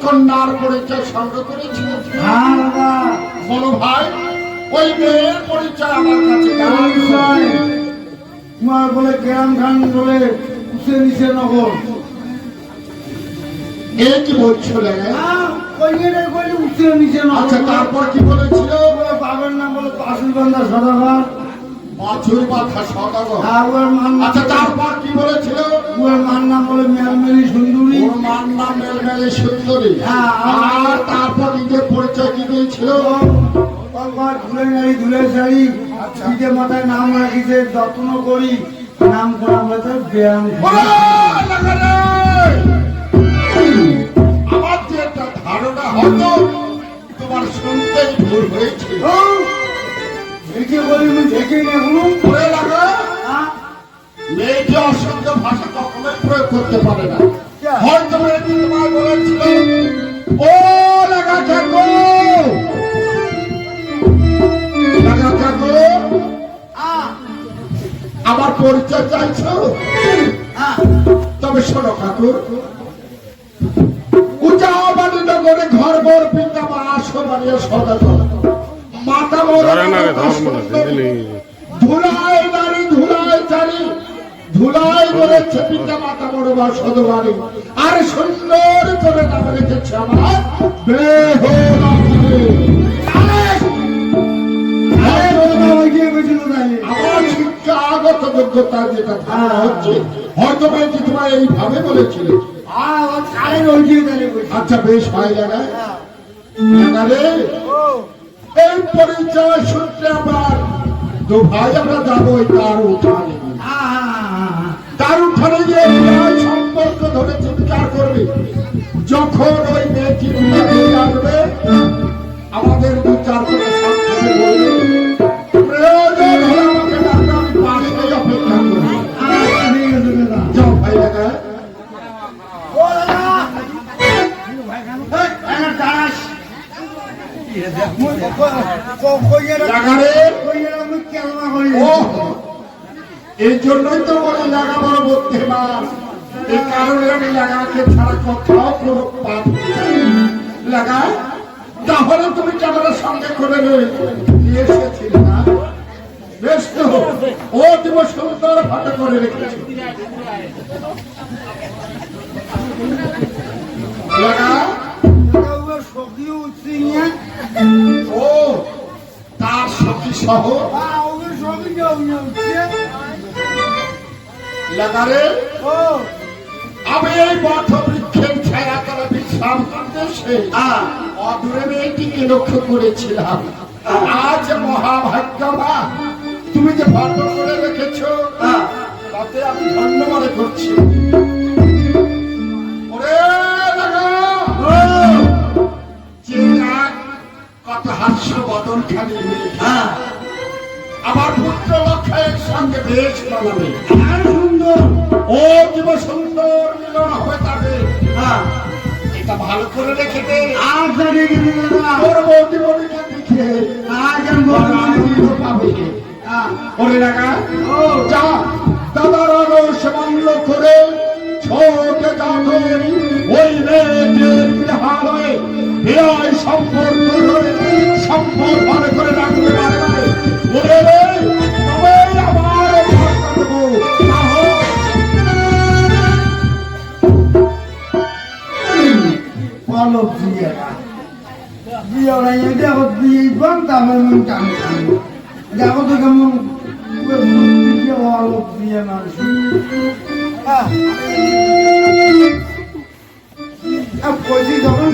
কন্যার পরিচয় সংগ্রহ করেছি। বলো ভাই, ওই মেয়ের পরিচয় আমার কাছে তোমার বলে গ্রাম খান বলে উঠে নিচে নগর। এ কি বলছো? আচ্ছা, তারপর কি বলেছিল? বাবার নাম বলে পাশুর বান্ধা সদাগর। বাছুর মাথা সদাগর। আচ্ছা, তারপর কি বলেছিল? ওর মার নাম বলে মেলমেলি সুন্দরী। ওর মার নাম মেলমেলি সুন্দরী। আর তারপর নিজের পরিচয় কি দিয়েছিল? ধুলে নারী ধুলে শাড়ি। পিঠে মাথায় নাম রাখিছে যত্ন করি। নাম করা হয়েছে ব্যায়াম। আমার যে একটা ধারণা হতো তোমার শুনতেই ভুল হয়েছিল। দেখে বলি আমি দেখেই না করে লাগা মেয়েটি অসংখ্য ভাষা কখনোই প্রয়োগ করতে পারে না। হয়তো মেয়েটি তোমায় বলেছিল, ও লাগা থাকো লাগা থাকো, আমার পরিচয় চাইছো? তবে শোনো ঠাকুর, উঁচাও বাড়ি নগরে ঘর বর পিতা মা আসো বাড়িয়ে সদা মাতা ধুলাই নারী ধুলাই চারি ধুলাই বলেছে পিতা মাতা বড় বা সদ বাড়ি। আর সুন্দর করে নাম রেখেছে আমার আমার শিক্ষাগত যোগ্যতা যেটা হচ্ছে, হয়তো মেয়েটি তোমার এইভাবে বলেছিল। আচ্ছা, বেশ হয় জায়গায় এই পরিচয় সূত্রে আবার তো ভাই আমরা যাবো তার উঠানে। তার উঠানে গিয়ে সম্পর্ক ধরে চিৎকার করবে। যখন ওই মেয়েটি আসবে আমাদের বিচার করে সামনে বলবে, প্রয়োজন হলে আমাকে ডাকবে, আমি পাশেই অপেক্ষা করবো। যাও ভাই দেখা এই জন্যই তো বলি লাগা বড় বুদ্ধিমান। এই কারণে আমি লাগাকে ছাড়া কোথাও কোনো পাপ লাগা। তাহলে তুমি ক্যামেরার সঙ্গে করে নিয়ে এসেছিলে না? বেশ তো, ও তুমি সুন্দর ভাবে করে রেখেছি লাগা। ও তার সখী সহ লাগারে আমি এই বট বৃক্ষের ছায়া তলা বিশ্রাম করতে সে অদূরে মেয়েটিকে লক্ষ্য করেছিলাম। আজ মহাভাগ্যবা তুমি যে ভাগ্য করে রেখেছ তাতে আমি ধন্য মনে করছি। কত হাস্য বদল খালি আমার পুত্র লক্ষ্যের সঙ্গে বেশ মানাবে। সুন্দর ও জীব সুন্দর মিলন হবে তাদের। এটা ভালো করে রেখে দে। তোর বৌদি বলিকে দেখে পাবে ওরে লাগা। যা দাদার রস মান্য করে ছোট যখন ওই মেয়েদের বিহার হয়ে বিনয় সম্পর্ক ধরে সম্পর্ক ভালো করে রাখতে পারে। ওরে তবে আমার অলপ দিয়ে দিয়ে দেখো দিয়ে তারপরে দেখো তো কেমন অলপ দিয়ে মানুষ পয়সা যখন